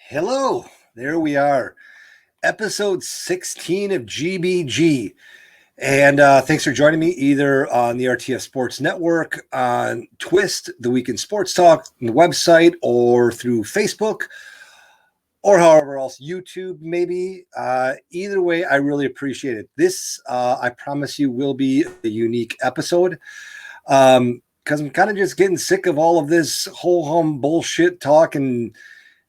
Hello, there we are, episode 16 of GBG. And thanks for joining me either on the RTF Sports Network, on Twist, the Weekend Sports Talk, on the website, or through Facebook, or however else, YouTube maybe. Either way, I really appreciate it. This, I promise you, will be a unique episode because I'm kind of just getting sick of all of this ho-hum bullshit talk and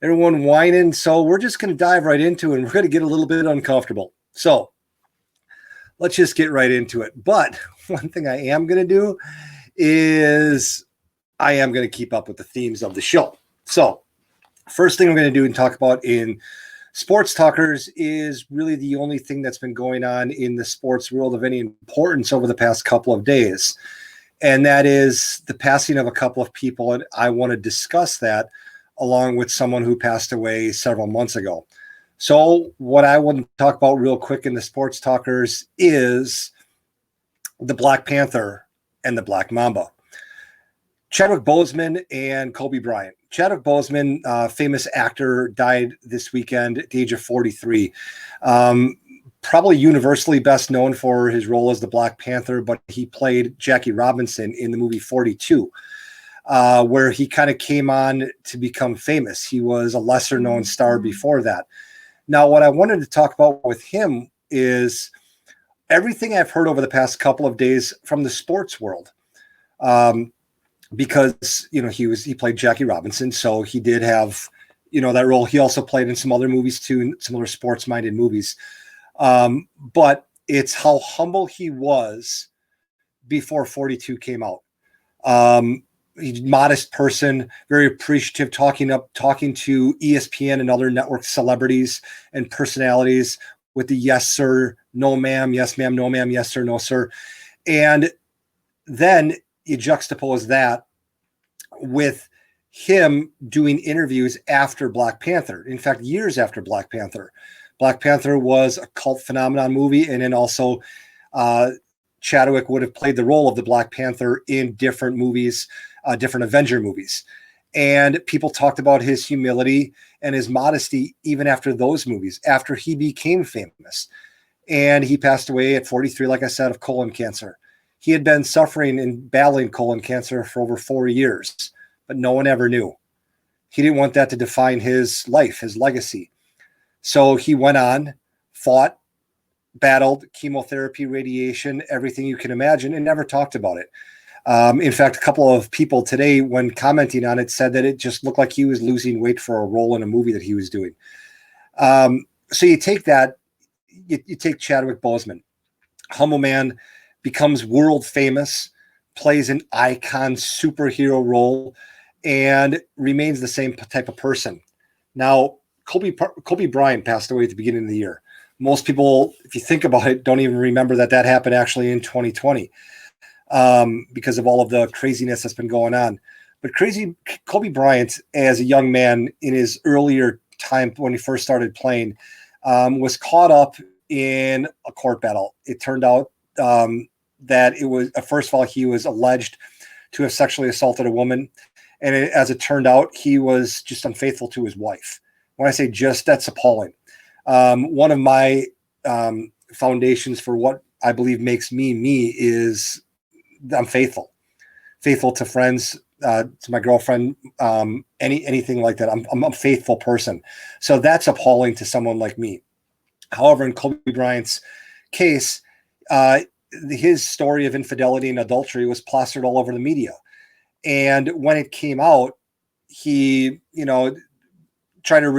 everyone whining. So we're just going to dive right into it, and we're going to get a little bit uncomfortable. So let's just get right into it. But one thing I am going to do is I am going to keep up with the themes of the show. So first thing I'm going to do and talk about in Sports Talkers is really the only thing that's been going on in the sports world of any importance over the past couple of days. And that is the passing of a couple of people. And I want to discuss that along with someone who passed away several months ago. So what I want to talk about real quick in the Sports Talkers is the Black Panther and the Black Mamba. Chadwick Boseman and Kobe Bryant. Chadwick Boseman, famous actor, died this weekend at the age of 43. Probably universally best known for his role as the Black Panther, but he played Jackie Robinson in the movie 42. Where he kind of came on to become famous. He was a lesser known star before that. Now, what I wanted to talk about with him is everything I've heard over the past couple of days from the sports world. Because, he played Jackie Robinson. So he did have, that role. He also played in some other movies too, similar sports minded movies. But it's how humble he was before 42 came out. He's a modest person, very appreciative, talking to ESPN and other network celebrities and personalities with the yes, sir, no, ma'am, yes, ma'am, no, ma'am, yes, sir, no, sir. And then you juxtapose that with him doing interviews after Black Panther. In fact, years after Black Panther. Black Panther was a cult phenomenon movie, and then also Chadwick would have played the role of the Black Panther in different movies, different Avenger movies. And people talked about his humility and his modesty even after those movies, after he became famous. And he passed away at 43, like I said, of colon cancer. He had been suffering and battling colon cancer for over 4 years, but no one ever knew. He didn't want that to define his life, his legacy. So he went on, fought, battled chemotherapy, radiation, everything you can imagine, and never talked about it. In fact, a couple of people today, when commenting on it, said that it just looked like he was losing weight for a role in a movie that he was doing. So you take that, you take Chadwick Boseman, humble man, becomes world famous, plays an icon superhero role, and remains the same type of person. Now, Kobe Bryant passed away at the beginning of the year. Most people, if you think about it, don't even remember that happened actually in 2020 because of all of the craziness that's been going on. But Kobe Bryant, as a young man in his earlier time when he first started playing, was caught up in a court battle. It turned out that it was, first of all, he was alleged to have sexually assaulted a woman. And as it turned out, he was just unfaithful to his wife. When I say just, that's appalling. One of my foundations for what I believe makes me is I'm faithful to friends, to my girlfriend, anything like that. I'm a faithful person. So that's appalling to someone like me. However, in Kobe Bryant's case, his story of infidelity and adultery was plastered all over the media. And when it came out, he, tried to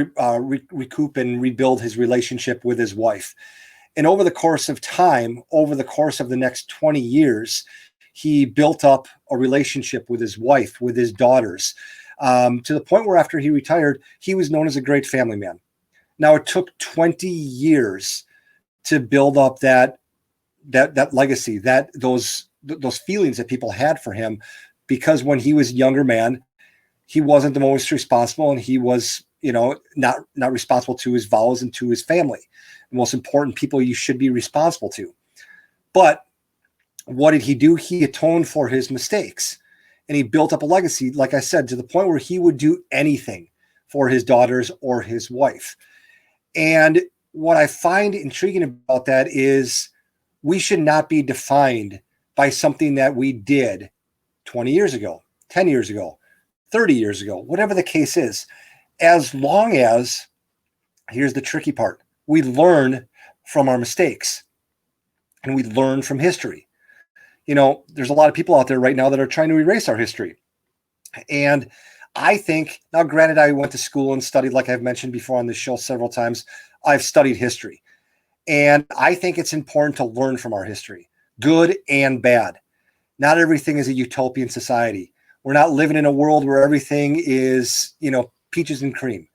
recoup and rebuild his relationship with his wife. And over the course of time, over the course of the next 20 years, he built up a relationship with his wife, with his daughters, to the point where after he retired, he was known as a great family man. Now, it took 20 years to build up that legacy, those feelings that people had for him, because when he was a younger man, he wasn't the most responsible, and he was, not responsible to his vows and to his family, the most important people you should be responsible to. But what did he do? He atoned for his mistakes, and he built up a legacy, like I said, to the point where he would do anything for his daughters or his wife. And what I find intriguing about that is we should not be defined by something that we did 20 years ago, 10 years ago, 30 years ago, whatever the case is, as long as, here's the tricky part, we learn from our mistakes and we learn from history. There's a lot of people out there right now that are trying to erase our history. And I think, now granted, I went to school and studied, like I've mentioned before on this show several times, I've studied history. And I think it's important to learn from our history, good and bad. Not everything is a utopian society. We're not living in a world where everything is, peaches and cream.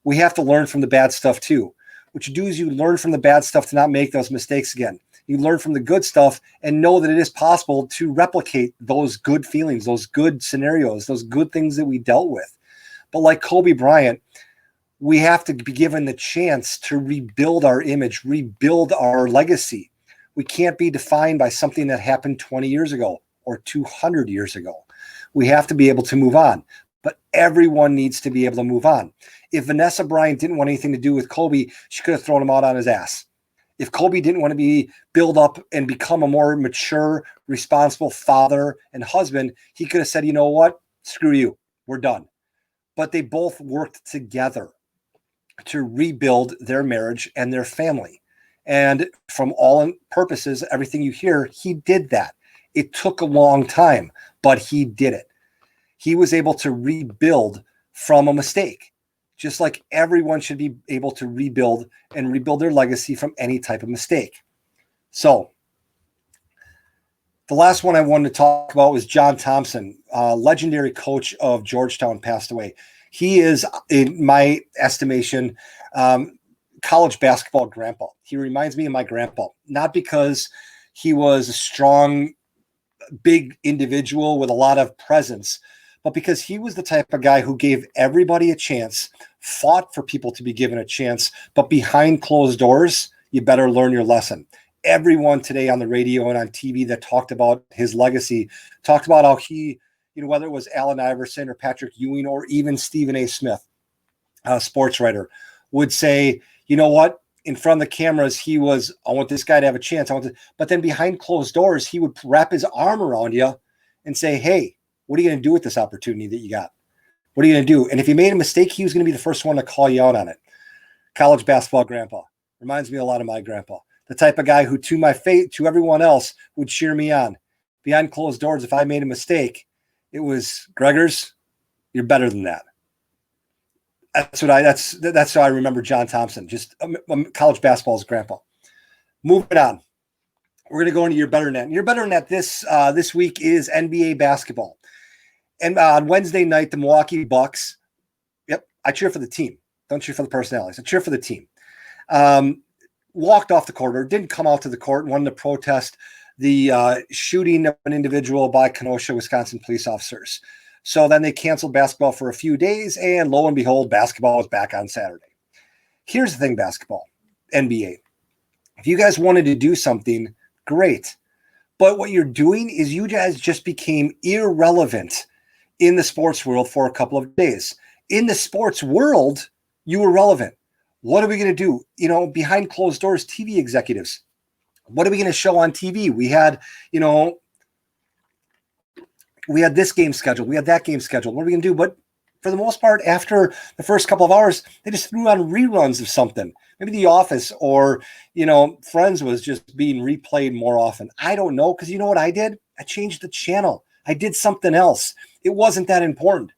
We have to learn from the bad stuff too. What you do is you learn from the bad stuff to not make those mistakes again. You learn from the good stuff and know that it is possible to replicate those good feelings, those good scenarios, those good things that we dealt with. But like Kobe Bryant, we have to be given the chance to rebuild our image, rebuild our legacy. We can't be defined by something that happened 20 years ago or 200 years ago. We have to be able to move on. But everyone needs to be able to move on. If Vanessa Bryant didn't want anything to do with Kobe, she could have thrown him out on his ass. If Kobe didn't want to be build up and become a more mature, responsible father and husband, he could have said, you know what? Screw you. We're done. But they both worked together to rebuild their marriage and their family. And from all purposes, everything you hear, he did that. It took a long time, but he did it. He was able to rebuild from a mistake, just like everyone should be able to rebuild their legacy from any type of mistake. So the last one I wanted to talk about was John Thompson, legendary coach of Georgetown, passed away. He is, in my estimation, college basketball grandpa. He reminds me of my grandpa, not because he was a strong, big individual with a lot of presence, but because he was the type of guy who gave everybody a chance, fought for people to be given a chance, but behind closed doors, you better learn your lesson. Everyone today on the radio and on TV that talked about his legacy talked about how he, whether it was Allen Iverson or Patrick Ewing or even Stephen A. Smith, a sports writer, would say, you know what? In front of the cameras, he was, I want this guy to have a chance. But then behind closed doors, he would wrap his arm around you and say, hey, what are you going to do with this opportunity that you got? What are you going to do? And if you made a mistake, he was going to be the first one to call you out on it. College basketball grandpa. Reminds me a lot of my grandpa. The type of guy who, to my fate, to everyone else, would cheer me on. Behind closed doors, if I made a mistake, it was, Gregors, you're better than that. That's how I remember John Thompson, just college basketball's grandpa. Moving on. We're going to go into your better net. Your better net this week is NBA basketball. And on Wednesday night, the Milwaukee Bucks, I cheer for the team. Don't cheer for the personalities. I cheer for the team. Walked off the court, or didn't come out to the court and wanted to protest the shooting of an individual by Kenosha, Wisconsin police officers. So then they canceled basketball for a few days, and lo and behold, basketball is back on Saturday. Here's the thing, basketball, NBA. If you guys wanted to do something, great. But what you're doing is you guys just became irrelevant in the sports world for a couple of days. In the sports world, you were relevant. What are we going to do? Behind closed doors, TV executives. What are we going to show on TV? We had this game scheduled. We had that game scheduled. What are we going to do? But for the most part, after the first couple of hours, they just threw on reruns of something. Maybe The Office or, Friends was just being replayed more often. I don't know, because you know what I did? I changed the channel. I did something else. It wasn't that important.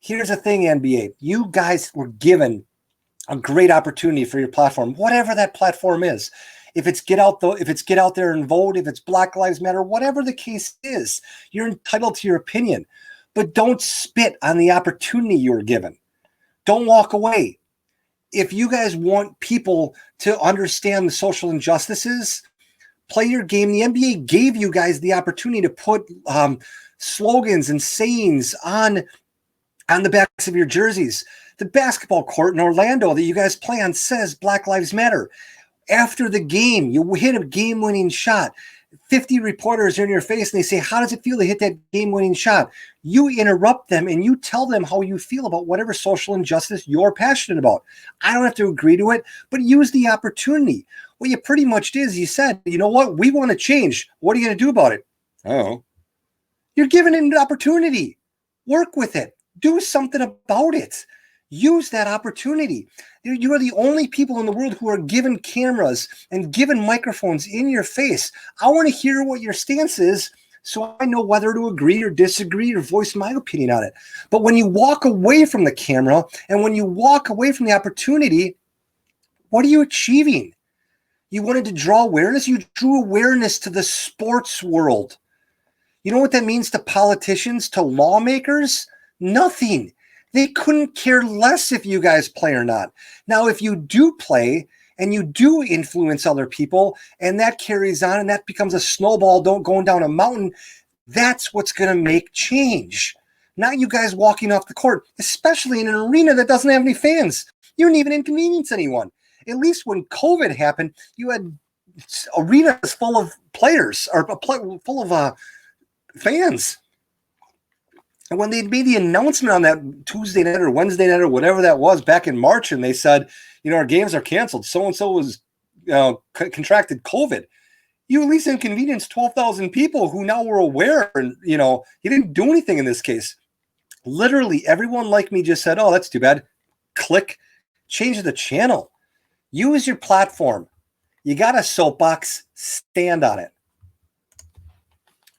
Here's the thing, NBA. You guys were given a great opportunity for your platform, whatever that platform is. If it's get out there and vote, if it's Black Lives Matter, whatever the case is, you're entitled to your opinion. But don't spit on the opportunity you were given. Don't walk away. If you guys want people to understand the social injustices, play your game. The NBA gave you guys the opportunity to put slogans and sayings on the backs of your jerseys. The basketball court in Orlando that you guys play on says Black Lives Matter. After the game, you hit a game-winning shot. 50 reporters are in your face and they say, how does it feel to hit that game-winning shot? You interrupt them and you tell them how you feel about whatever social injustice you're passionate about. I don't have to agree to it, but use the opportunity. What you pretty much did is you said, you know what? We want to change. What are you going to do about it? Oh, you're given an opportunity. Work with it. Do something about it. Use that opportunity. You are the only people in the world who are given cameras and given microphones in your face. I want to hear what your stance is so I know whether to agree or disagree or voice my opinion on it. But when you walk away from the camera and when you walk away from the opportunity, what are you achieving? You wanted to draw awareness. You drew awareness to the sports world. You know what that means to politicians, to lawmakers? Nothing. They couldn't care less if you guys play or not. Now, if you do play and you do influence other people and that carries on and that becomes a snowball going down a mountain, that's what's going to make change. Not you guys walking off the court, especially in an arena that doesn't have any fans. You didn't even inconvenience anyone. At least when COVID happened, you had arenas full of players or full of fans. And when they made the announcement on that Tuesday night or Wednesday night or whatever that was back in March, and they said, our games are canceled. So-and-so was contracted COVID. You at least inconvenienced 12,000 people who now were aware. And, you didn't do anything in this case. Literally everyone like me just said, oh, that's too bad. Click, change the channel. Use your platform. You got a soapbox, stand on it.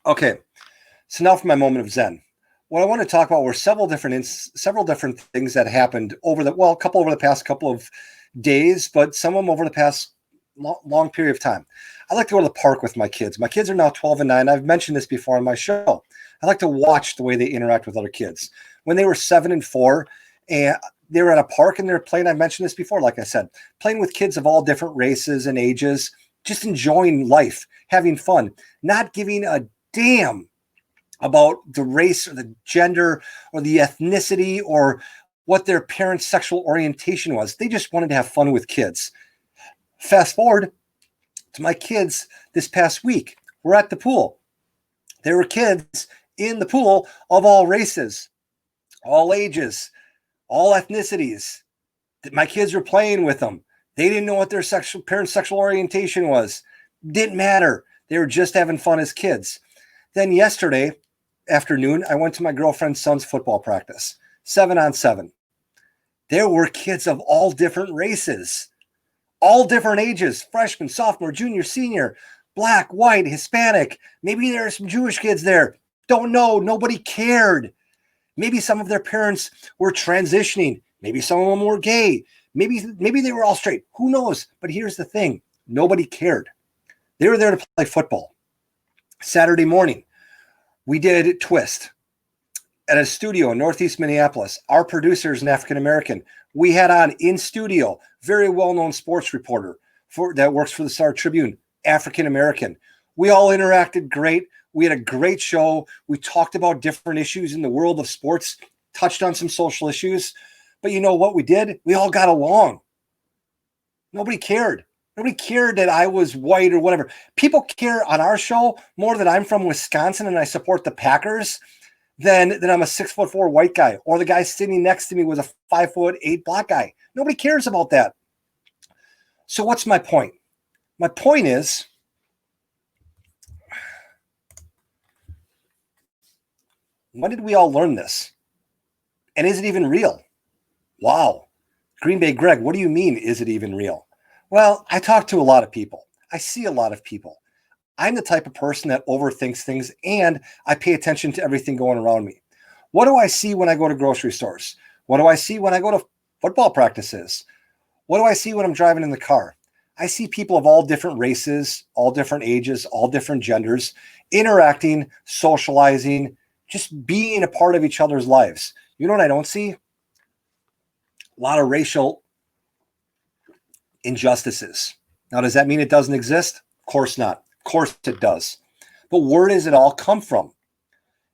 Okay, so now for my moment of Zen. What I want to talk about were several different things that happened over the past couple of days, but some of them over the past long period of time. I like to go to the park with my kids. My kids are now 12 and 9. I've mentioned this before on my show. I like to watch the way they interact with other kids. When they were 7 and 4, and they were at a park and they're playing, I mentioned this before, like I said, playing with kids of all different races and ages, just enjoying life, having fun, not giving a damn about the race or the gender or the ethnicity or what their parents' sexual orientation was. They just wanted to have fun with kids. Fast forward to my kids this past week. We're at the pool. There were kids in the pool of all races, all ages, all ethnicities. My kids were playing with them. They didn't know what their parents' sexual orientation was. Didn't matter. They were just having fun as kids. Then yesterday afternoon, I went to my girlfriend's son's football practice, 7-on-7. There were kids of all different races, all different ages, freshman, sophomore, junior, senior, black, white, Hispanic. Maybe there are some Jewish kids there. Don't know. Nobody cared. Maybe some of their parents were transitioning. Maybe some of them were gay. Maybe they were all straight. Who knows? But here's the thing. Nobody cared. They were there to play football. Saturday morning, we did Twist at a studio in Northeast Minneapolis. Our producer is an African-American. We had on in studio, very well-known sports reporter that works for the Star Tribune, African-American. We all interacted great. We had a great show. We talked about different issues in the world of sports, touched on some social issues. But you know what we did? We all got along. Nobody cared. Nobody cared that I was white or whatever. People care on our show more that I'm from Wisconsin and I support the Packers than I'm a 6'4" white guy, or the guy sitting next to me was a 5'8" black guy. Nobody cares about that. So what's my point? My point is, when did we all learn this? And is it even real? Wow. Green Bay Greg, what do you mean, is it even real? Well, I talk to a lot of people. I see a lot of people. I'm the type of person that overthinks things, and I pay attention to everything going around me. What do I see when I go to grocery stores? What do I see when I go to football practices? What do I see when I'm driving in the car? I see people of all different races, all different ages, all different genders, interacting, socializing, just being a part of each other's lives. You know what I don't see? A lot of racial injustices. Now, does that mean it doesn't exist? Of course not. Of course it does. But where does it all come from?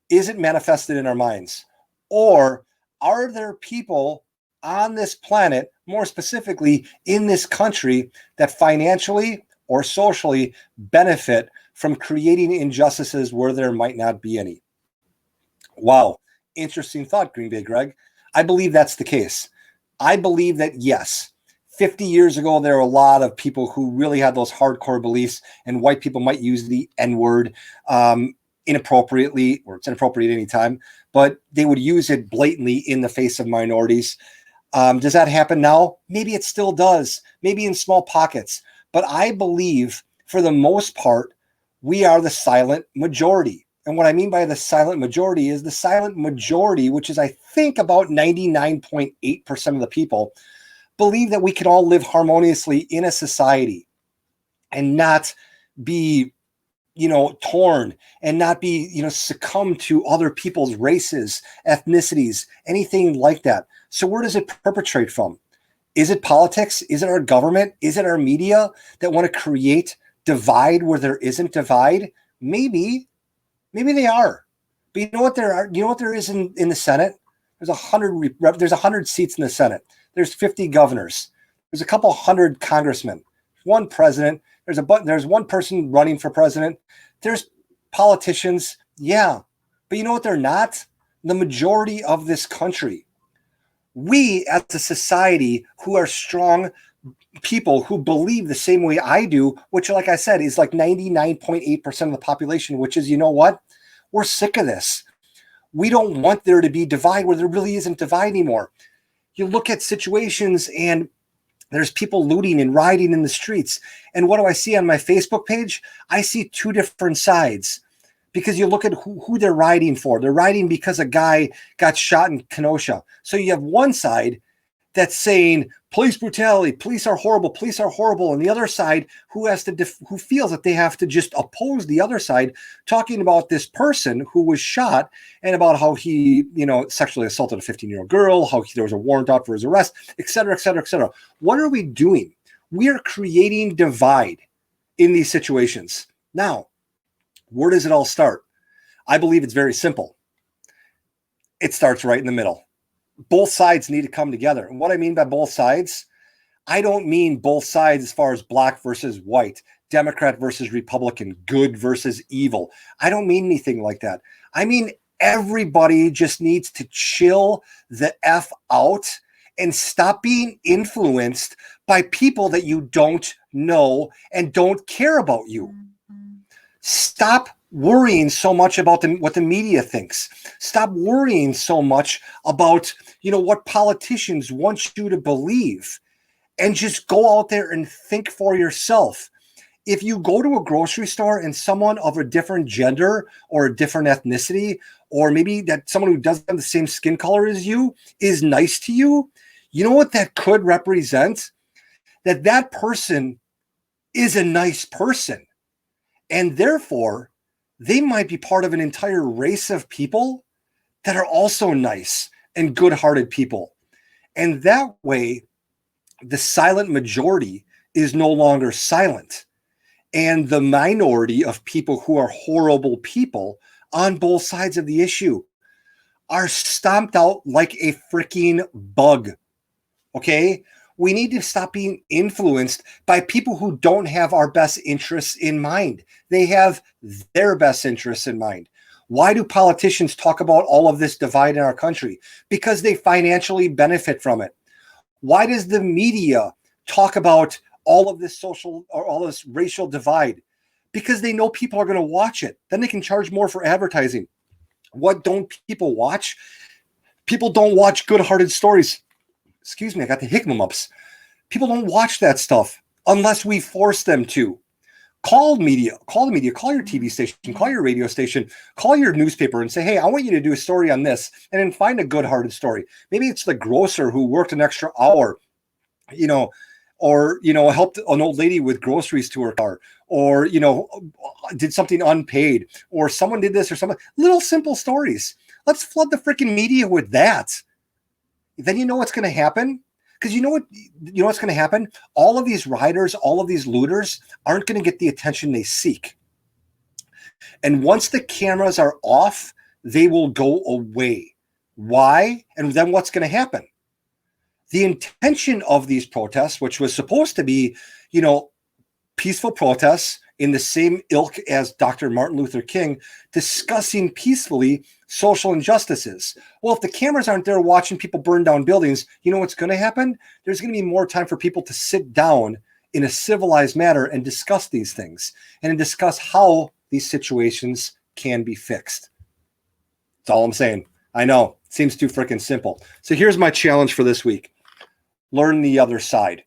Is it manifested in our minds? Or are there people on this planet, more specifically in this country, that financially or socially benefit from creating injustices where there might not be any. Wow. Interesting thought, Green Bay Greg. I believe that's the case. I believe that, yes, 50 years ago, there were a lot of people who really had those hardcore beliefs, and white people might use the N-word inappropriately, or it's inappropriate anytime, but they would use it blatantly in the face of minorities. Does that happen now? Maybe it still does, maybe in small pockets. But I believe, for the most part, we are the silent majority. And what I mean by the silent majority is the silent majority, which is, I think, about 99.8% of the people, believe that we can all live harmoniously in a society and not be, torn, and not be, succumb to other people's races, ethnicities, anything like that. So where does it perpetrate from? Is it politics? Is it our government? Is it our media that want to create divide where there isn't divide? Maybe they are. But you know what there is in the Senate? There's 100 seats in the Senate. There's 50 governors. There's a couple hundred congressmen. One president. There's one person running for president. There's politicians. Yeah. But you know what they're not? The majority of this country. We, as a society, who are strong people who believe the same way I do, which, like I said, is like 99.8% of the population, which is, you know what? We're sick of this. We don't want there to be divide where there really isn't divide anymore. You look at situations and there's people looting and rioting in the streets. And what do I see on my Facebook page? I see two different sides, because you look at who they're rioting for. They're rioting because a guy got shot in Kenosha. So you have one side that's saying police brutality, police are horrible, and the other side who feels that they have to just oppose the other side, talking about this person who was shot and about how he, sexually assaulted a 15-year-old girl, how there was a warrant out for his arrest, et cetera, et cetera, et cetera. What are we doing? We are creating divide in these situations. Now, where does it all start? I believe it's very simple. It starts right in the middle. Both sides need to come together. And what I mean by both sides, I don't mean both sides as far as black versus white, Democrat versus Republican, good versus evil. I don't mean anything like that. I mean, everybody just needs to chill the F out and stop being influenced by people that you don't know and don't care about you. Stop worrying so much about what the media thinks. Stop worrying so much about, what politicians want you to believe, and just go out there and think for yourself. If you go to a grocery store and someone of a different gender or a different ethnicity, or maybe that someone who doesn't have the same skin color as you is nice to you, you know what that could represent? That person is a nice person. And therefore, they might be part of an entire race of people that are also nice and good-hearted people. And that way, the silent majority is no longer silent. And the minority of people who are horrible people on both sides of the issue are stomped out like a freaking bug. Okay? We need to stop being influenced by people who don't have our best interests in mind. They have their best interests in mind. Why do politicians talk about all of this divide in our country? Because they financially benefit from it. Why does the media talk about all of this social or all this racial divide? Because they know people are going to watch it. Then they can charge more for advertising. What don't people watch? People don't watch good-hearted stories. Excuse me, I got the hiccups. People don't watch that stuff unless we force them to. Call the media, call your TV station, call your radio station, call your newspaper and say, hey, I want you to do a story on this, and then find a good-hearted story. Maybe it's the grocer who worked an extra hour, or, helped an old lady with groceries to her car, or, did something unpaid, or someone did this or something. Little simple stories. Let's flood the freaking media with that. Then you know what's going to happen? Because you know what's going to happen? All of these rioters, all of these looters aren't going to get the attention they seek. And once the cameras are off, they will go away. Why? And then what's going to happen? The intention of these protests, which was supposed to be, peaceful protests in the same ilk as Dr. Martin Luther King, discussing peacefully social injustices. Well, if the cameras aren't there watching people burn down buildings, you know what's going to happen? There's going to be more time for people to sit down in a civilized manner and discuss these things and discuss how these situations can be fixed. That's all I'm saying. I know, it seems too freaking simple. So here's my challenge for this week. Learn the other side.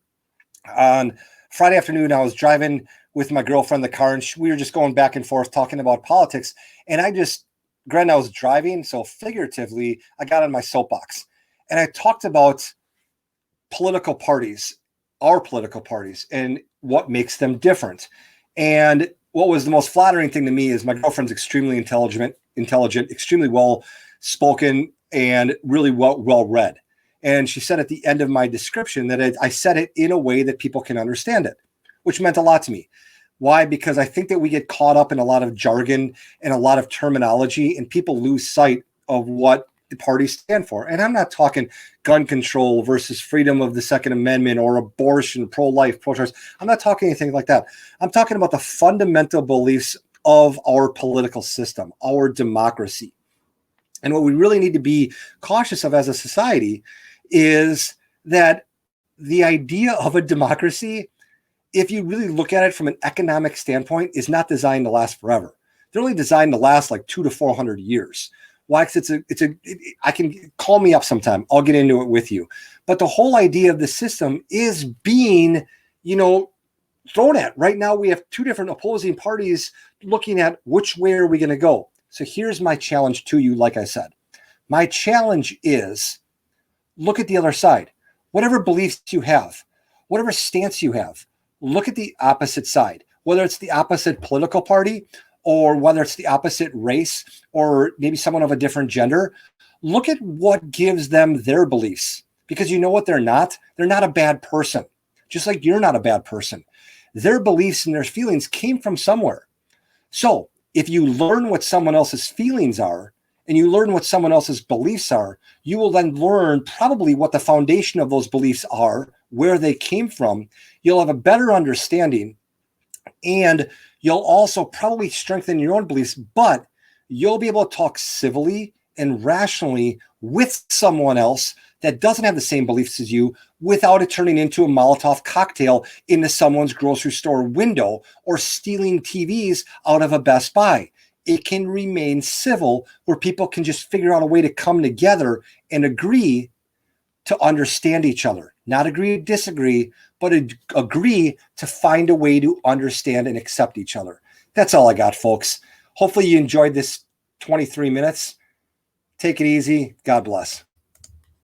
On Friday afternoon, I was driving with my girlfriend in the car, and we were just going back and forth talking about politics. And granted, I was driving, so figuratively, I got on my soapbox. And I talked about political parties, our political parties, and what makes them different. And what was the most flattering thing to me is my girlfriend's extremely intelligent, extremely well-spoken, and really well-read. And she said at the end of my description that I said it in a way that people can understand it, which meant a lot to me. Why? Because I think that we get caught up in a lot of jargon and a lot of terminology, and people lose sight of what the parties stand for. And I'm not talking gun control versus freedom of the Second Amendment or abortion, pro-life, pro-choice. I'm not talking anything like that. I'm talking about the fundamental beliefs of our political system, our democracy. And what we really need to be cautious of as a society is that the idea of a democracy, if you really look at it from an economic standpoint, is not designed to last forever. They're only designed to last like 200 to 400 years. Why? Because I can call me up sometime. I'll get into it with you. But the whole idea of the system is being, thrown at. Right now, we have two different opposing parties looking at which way are we going to go. So here's my challenge to you, like I said. My challenge is look at the other side. Whatever beliefs you have, whatever stance you have, look at the opposite side, whether it's the opposite political party or whether it's the opposite race or maybe someone of a different gender. Look at what gives them their beliefs, because you know what they're not? They're not a bad person, just like you're not a bad person. Their beliefs and their feelings came from somewhere. So if you learn what someone else's feelings are and you learn what someone else's beliefs are, you will then learn probably what the foundation of those beliefs are, where they came from. You'll have a better understanding, and you'll also probably strengthen your own beliefs, but you'll be able to talk civilly and rationally with someone else that doesn't have the same beliefs as you without it turning into a Molotov cocktail into someone's grocery store window or stealing TVs out of a Best Buy. It can remain civil where people can just figure out a way to come together and agree to understand each other. Not agree to disagree, but agree to find a way to understand and accept each other. That's all I got, folks. Hopefully you enjoyed this 23 minutes. Take it easy. God bless.